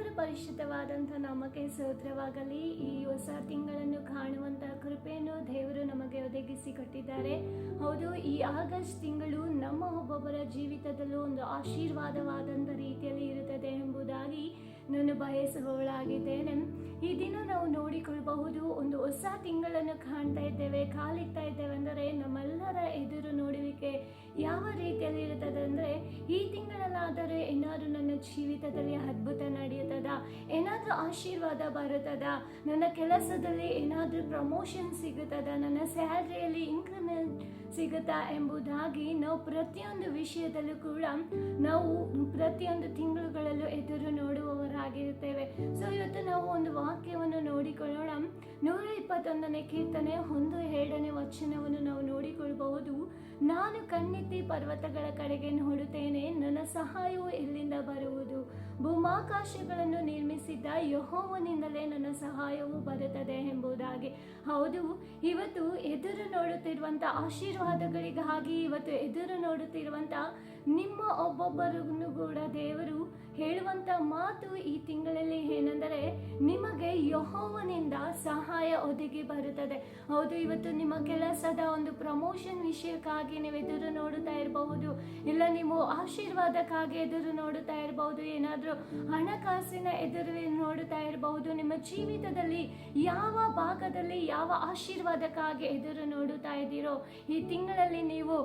ದೇವರ ಪರಿಶುದ್ಧವಾದಂಥ ನಾಮಕ್ಕೆ ಸ್ತೋತ್ರವಾಗಲಿ. ಈ ಹೊಸ ತಿಂಗಳನ್ನು ಕಾಣುವಂತಹ ಕೃಪೆಯನ್ನು ದೇವರು ನಮಗೆ ಒದಗಿಸಿ ಕೊಟ್ಟಿದ್ದಾರೆ. ಹೌದು, ಈ ಆಗಸ್ಟ್ ತಿಂಗಳು ನಮ್ಮ ಒಬ್ಬೊಬ್ಬರ ಜೀವಿತದಲ್ಲೂ ಒಂದು ಆಶೀರ್ವಾದವಾದಂಥ ರೀತಿಯಲ್ಲಿ ಇರುತ್ತದೆ ಎಂಬುದಾಗಿ ನಾನು ಬಯಸುವವಳಾಗಿದ್ದೇನೆ. ಈ ದಿನ ನಾವು ನೋಡಿಕೊಳ್ಳಬಹುದು, ಒಂದು ಹೊಸ ತಿಂಗಳನ್ನು ಕಾಣ್ತಾ ಇದ್ದೇವೆ, ಕಾಲಿಡ್ತಾ ಇದ್ದೇವೆ ಅಂದರೆ ನಮ್ಮೆಲ್ಲರ ಎದುರು ನೋಡುವಿಕೆ ಯಾವ ರೀತಿಯಲ್ಲಿ ಇರುತ್ತದೆ ಅಂದರೆ, ಈ ತಿಂಗಳಲ್ಲಾದರೆ ಏನಾದರೂ ನನ್ನ ಜೀವಿತದಲ್ಲಿ ಅದ್ಭುತ ನಡೆಯುತ್ತದ, ಏನಾದರೂ ಆಶೀರ್ವಾದ ಬರುತ್ತದ, ನನ್ನ ಕೆಲಸದಲ್ಲಿ ಏನಾದರೂ ಪ್ರಮೋಷನ್ ಸಿಗುತ್ತದ, ನನ್ನ ಸ್ಯಾಲ್ರಿಯಲ್ಲಿ ಇನ್ಕ್ರಿಮೆಂಟ್ ಸಿಗುತ್ತಾ ಎಂಬುದಾಗಿ ನಾವು ಪ್ರತಿಯೊಂದು ವಿಷಯದಲ್ಲೂ ಕೂಡ ನಾವು ಪ್ರತಿಯೊಂದು ತಿಂಗಳುಗಳಲ್ಲೂ ಎದುರು ನೋಡುವವರಾಗಿರುತ್ತೇವೆ. ಸೊ ಇವತ್ತು ನಾವು ಒಂದು ವಾಕ್ಯವನ್ನು ನೋಡಿಕೊಳ್ಳೋಣ. 121ನೇ ಕೀರ್ತನೆ 1-2ನೇ ವಚನವನ್ನು ನಾವು ನೋಡಿಕೊಳ್ಳಬಹುದು. ನಾನು ಕಣ್ಣೆತ್ತಿ ಪರ್ವತಗಳ ಕಡೆಗೆ ನೋಡುತ್ತೇನೆ, ನನ್ನ ಸಹಾಯವು ಎಲ್ಲಿಂದ ಬರುವುದು? ಭೂಮಾಕಾಶಗಳನ್ನು ನಿರ್ಮಿಸಿದ್ದ ಯೆಹೋವನಿಂದಲೇ ನನ್ನ ಸಹಾಯವು ಬರುತ್ತದೆ ಎಂಬುದಾಗಿ. ಹೌದು, ಇವತ್ತು ಎದುರು ನೋಡುತ್ತಿರುವಂಥ ಆಶೀರ್ವಾದಗಳಿಗಾಗಿ, ಇವತ್ತು ಎದುರು ನೋಡುತ್ತಿರುವಂಥ ನಿಮ್ಮ ಒಬ್ಬೊಬ್ಬರನ್ನು ಕೂಡ ದೇವರು ಹೇಳುವಂಥ ಮಾತು ಈ ತಿಂಗಳಲ್ಲಿ ಏನೆಂದರೆ, ನಿಮಗೆ ಯೆಹೋವನಿಂದ ಸಹಾಯ ಒದಗಿ ಬರುತ್ತದೆ. ಹೌದು, ಇವತ್ತು ನಿಮ್ಮ ಕೆಲಸದ ಒಂದು ಪ್ರಮೋಷನ್ ವಿಷಯಕ್ಕಾಗಿ ನೀವು ಎದುರು ನೋಡುತ್ತಾ ಇರಬಹುದು, ಇಲ್ಲ ನೀವು ಆಶೀರ್ವಾದಕ್ಕಾಗಿ ಎದುರು ನೋಡುತ್ತಾ ಇರಬಹುದು, ಏನಾದರೂ ಹಣಕಾಸಿನ ಎದುರು ನೋಡುತ್ತಾ ಇರಬಹುದು. ನಿಮ್ಮ ಜೀವಿತದಲ್ಲಿ ಯಾವ ಭಾಗದಲ್ಲಿ ಯಾವ ಆಶೀರ್ವಾದಕ್ಕಾಗಿ ಎದುರು ನೋಡುತ್ತಾ ಇದ್ದೀರೋ, ಈ ತಿಂಗಳಲ್ಲಿ ನೀವು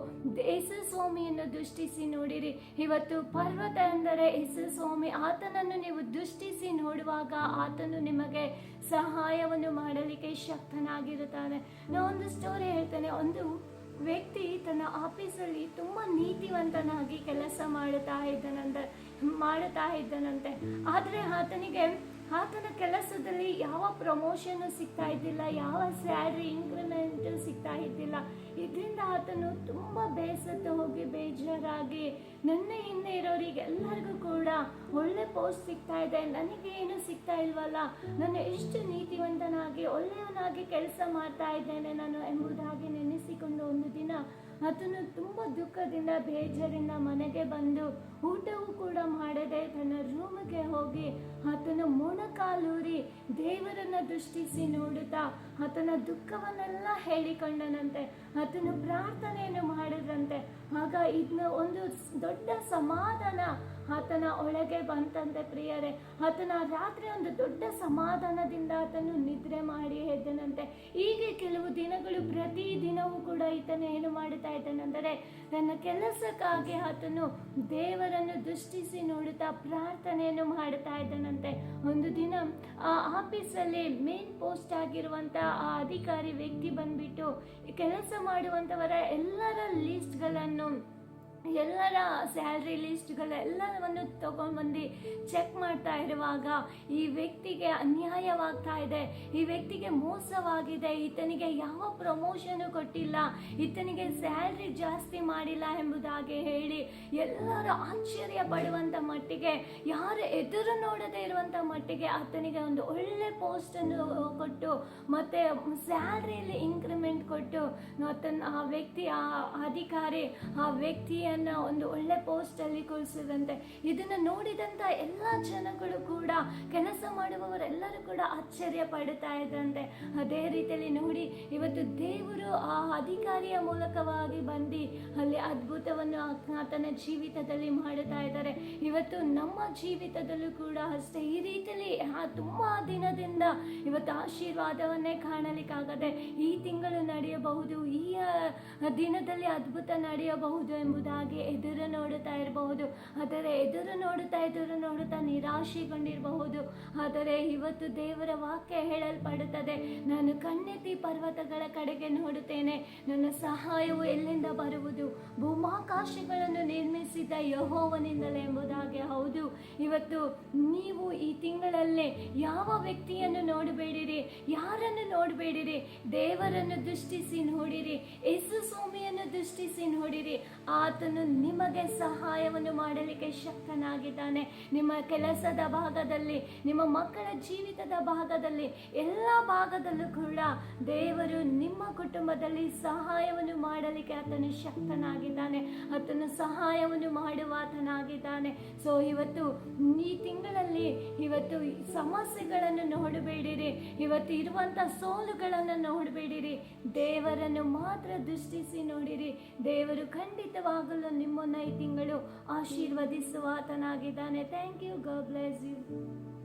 ಯೇಸು ಸ್ವಾಮಿಯನ್ನು ದೃಷ್ಟಿಸಿ ನೋಡಿರಿ. ಇವತ್ತು ಪರ್ವತ ಎಂದರೆ ಯೇಸು ಸ್ವಾಮಿ, ಆತನನ್ನು ನೀವು ದೃಷ್ಟಿಸಿ ನೋಡುವಾಗ ಆತನು ನಿಮಗೆ ಸಹಾಯವನ್ನು ಮಾಡಲಿಕ್ಕೆ ಶಕ್ತನಾಗಿರುತ್ತಾನೆ. ನಾನೊಂದು ಸ್ಟೋರಿ ಹೇಳ್ತೇನೆ. ಒಂದು ವ್ಯಕ್ತಿ ತನ್ನ ಆಫೀಸಲ್ಲಿ ತುಂಬ ನೀತಿವಂತನಾಗಿ ಕೆಲಸ ಮಾಡುತ್ತಾ ಇದ್ದನಂತೆ. ಆದರೆ ಆತನ ಕೆಲಸದಲ್ಲಿ ಯಾವ ಪ್ರಮೋಷನ್ ಸಿಗ್ತಾ ಇದ್ದಿಲ್ಲ, ಯಾವ ಸ್ಯಾಲ್ರಿ ಇನ್ಕ್ರಿಮೆಂಟ್ ಸಿಗ್ತಾ ಇದ್ದಿಲ್ಲ. ಇದರಿಂದ ಆತನು ತುಂಬ ಬೇಸತ್ತು ಹೋಗಿ ಬೇಜಾರಾಗಿ, ನನ್ನ ಹಿಂದೆ ಇರೋರಿಗೆ ಎಲ್ಲರಿಗೂ ಕೂಡ ಒಳ್ಳೆ ಪೋಸ್ಟ್ ಸಿಗ್ತಾ ಇದೆ, ನನಗೆ ಏನು ಸಿಗ್ತಾ ಇಲ್ವಲ್ಲ, ನಾನು ಎಷ್ಟು ನೀತಿವಂತನಾಗಿ ಒಳ್ಳೆಯವನಾಗಿ ಕೆಲಸ ಮಾಡ್ತಾ ಇದ್ದೇನೆ ನಾನು ಎಂಬುದಾಗಿ ನೆನೆಸಿಕೊಂಡು ಒಂದು ದಿನ ಆತನು ತುಂಬ ದುಃಖದಿಂದ ಬೇಜಾರಿಂದ ಮನೆಗೆ ಬಂದು ಊಟವೂ ಕೂಡ ಮಾಡದೆ ತನ್ನ ರೂಮಿಗೆ ಹೋಗಿ ಆತನ ಮೊಣಕಾಲೂರಿ ದೇವರನ್ನ ದೃಷ್ಟಿಸಿ ನೋಡುತ್ತಾ ಆತನ ದುಃಖವನ್ನೆಲ್ಲ ಹೇಳಿಕೊಂಡನಂತೆ. ಆತನು ಪ್ರಾರ್ಥನೆಯನ್ನು ಮಾಡಿದ್ರಂತೆ. ಆಗ ಇದನ್ನ ಒಂದು ದೊಡ್ಡ ಸಮಾಧಾನ ಆತನ ಒಳಗೆ ಬಂತಂತೆ. ಪ್ರಿಯರೇ, ಆತನ ರಾತ್ರಿ ಒಂದು ದೊಡ್ಡ ಸಮಾಧಾನದಿಂದ ಆತನು ನಿದ್ರೆ ಮಾಡಿ ಎದ್ದನಂತೆ. ಹೀಗೆ ಕೆಲವು ದಿನಗಳು ಪ್ರತಿ ದಿನವೂ ಕೂಡ ಈತನ ಏನು ಮಾಡುತ್ತಾ ಇದ್ದಾನೆಂದರೆ, ತನ್ನ ಕೆಲಸಕ್ಕಾಗಿ ಆತನು ದೇವರನ್ನು ದೃಷ್ಟಿಸಿ ನೋಡುತ್ತಾ ಪ್ರಾರ್ಥನೆಯನ್ನು ಮಾಡುತ್ತಾ ಇದ್ದಾನಂತೆ. ಒಂದು ದಿನ ಆ ಆಫೀಸಲ್ಲಿ ಮೇನ್ ಪೋಸ್ಟ್ ಆಗಿರುವಂತ ಆ ಅಧಿಕಾರಿ ವ್ಯಕ್ತಿ ಬಂದ್ಬಿಟ್ಟು ಕೆಲಸ ಮಾಡುವಂತವರ ಎಲ್ಲರ ಲಿಸ್ಟ್ಗಳನ್ನು, ಎಲ್ಲರ ಸ್ಯಾಲ್ರಿ ಲಿಸ್ಟ್ಗಳೆಲ್ಲವನ್ನು ತಗೊಂಡ್ಬಂದು ಚೆಕ್ ಮಾಡ್ತಾ ಇರುವಾಗ ಈ ವ್ಯಕ್ತಿಗೆ ಅನ್ಯಾಯವಾಗ್ತಾ ಇದೆ, ಈ ವ್ಯಕ್ತಿಗೆ ಮೋಸವಾಗಿದೆ, ಈತನಿಗೆ ಯಾವ ಪ್ರಮೋಷನ್ ಕೊಟ್ಟಿಲ್ಲ, ಈತನಿಗೆ ಸ್ಯಾಲ್ರಿ ಜಾಸ್ತಿ ಮಾಡಿಲ್ಲ ಎಂಬುದಾಗಿ ಹೇಳಿ ಎಲ್ಲರೂ ಆಶ್ಚರ್ಯ ಪಡುವಂಥ ಮಟ್ಟಿಗೆ, ಯಾರು ಎದುರು ನೋಡದೇ ಇರುವಂಥ ಮಟ್ಟಿಗೆ ಆತನಿಗೆ ಒಂದು ಒಳ್ಳೆ ಪೋಸ್ಟನ್ನು ಕೊಟ್ಟು ಮತ್ತೆ ಸ್ಯಾಲ್ರಿಯಲ್ಲಿ ಇನ್ಕ್ರಿಮೆಂಟ್ ಕೊಟ್ಟು ಆ ವ್ಯಕ್ತಿ, ಆ ಅಧಿಕಾರಿ ಆ ವ್ಯಕ್ತಿಯನ್ನು ಒಂದು ಒಳ್ಳೆ ಪೋಸ್ಟ್ ಅಲ್ಲಿ ಕೂರಿಸಿದಂತೆ. ಇದನ್ನ ನೋಡಿದಂತ ಎಲ್ಲ ಜನಗಳು ಕೂಡ, ಕೆಲಸ ಮಾಡುವವರೆಲ್ಲರೂ ಕೂಡ ಆಶ್ಚರ್ಯ ಪಡುತ್ತಾ ಇದ್ದಂತೆ. ಅದೇ ರೀತಿಯಲ್ಲಿ ನೋಡಿ, ಇವತ್ತು ದೇವರು ಆ ಅಧಿಕಾರಿಯ ಮೂಲಕವಾಗಿ ಬಂದು ಅಲ್ಲಿ ಅದ್ಭುತವನ್ನು ಆತನ ಜೀವಿತದಲ್ಲಿ ಮಾಡುತ್ತಾ ಇದ್ದಾರೆ. ಇವತ್ತು ನಮ್ಮ ಜೀವಿತದಲ್ಲೂ ಕೂಡ ಅಷ್ಟೇ ಈ ರೀತಿಯಲ್ಲಿ ತುಂಬಾ ದಿನದಿಂದ ಇವತ್ತು ಆಶೀರ್ವಾದವನ್ನೇ ಕಾಣಲಿಕ್ಕಾಗದೆ ಈ ತಿಂಗಳು ನಡೆಯಬಹುದು, ಈ ದಿನದಲ್ಲಿ ಅದ್ಭುತ ನಡೆಯಬಹುದು ಎಂಬುದಾಗಿ ಎದುರು ನೋಡುತ್ತಾ ಇರಬಹುದು. ಆದರೆ ಎದುರು ನೋಡುತ್ತಾ ನಿರಾಶೆಗೊಂಡಿರಬಹುದು. ಆದರೆ ಇವತ್ತು ದೇವರ ವಾಕ್ಯ ಹೇಳಲ್ಪಡುತ್ತದೆ, ನಾನು ಕಣ್ಣೆತ್ತಿ ಪರ್ವತಗಳ ಕಡೆಗೆ ನೋಡುತ್ತೇನೆ, ನನ್ನ ಸಹಾಯವು ಎಲ್ಲಿಂದ ಬರುವುದು? ಭೂಮಾಕಾಶಗಳನ್ನು ನಿರ್ಮಿಸಿದ ಯೆಹೋವನಿಂದಲೇ ಎಂಬುದಾಗಿ. ಹೌದು, ಇವತ್ತು ನೀವು ಈ ತಿಂಗಳಲ್ಲಿ ಯಾವ ವ್ಯಕ್ತಿಯನ್ನು ನೋಡಬೇಡಿರಿ, ಯಾರನ್ನು ನೋಡಬೇಡಿರಿ, ದೇವರನ್ನು ದೃಷ್ಟಿಸಿ ನೋಡಿರಿ, ಯೇಸು ಸ್ವಾಮಿಯನ್ನು ದೃಷ್ಟಿಸಿ ನೋಡಿರಿ. ಆತನು ನಿಮಗೆ ಸಹಾಯವನ್ನು ಮಾಡಲಿಕ್ಕೆ ಶಕ್ತನಾಗಿದ್ದಾನೆ. ನಿಮ್ಮ ಕೆಲಸದ ಭಾಗದಲ್ಲಿ, ನಿಮ್ಮ ಮಕ್ಕಳ ಜೀವಿತದ ಭಾಗದಲ್ಲಿ, ಎಲ್ಲ ಭಾಗದಲ್ಲೂ ಕೂಡ ದೇವರು ನಿಮ್ಮ ಕುಟುಂಬದಲ್ಲಿ ಸಹಾಯವನ್ನು ಮಾಡಲಿಕ್ಕೆ ಆತನು ಶಕ್ತನಾಗಿದ್ದಾನೆ. ಆತನು ಸಹಾಯವನ್ನು ಮಾಡುವ ಆತನಾಗಿದ್ದಾನೆ. ಸೊ ಇವತ್ತು ಈ ತಿಂಗಳಲ್ಲಿ ಇವತ್ತು ಈ ಸಮಸ್ಯೆಗಳನ್ನು ನೋಡಬೇಡಿರಿ, ಇವತ್ತು ಇರುವಂಥ ಸೋಲುಗಳನ್ನು ನೋಡಬೇಡಿರಿ, ದೇವರನ್ನು ಮಾತ್ರ ದೃಷ್ಟಿಸಿ ನೋಡಿರಿ. ದೇವರು ಖಂಡಿತವಾಗಲು ನಿಮ್ಮನ್ನು ಈ ತಿಂಗಳು ಆಶೀರ್ವದಿಸುವ ಆತನಾಗಿದ್ದಾನೆ. Thank you. God bless you.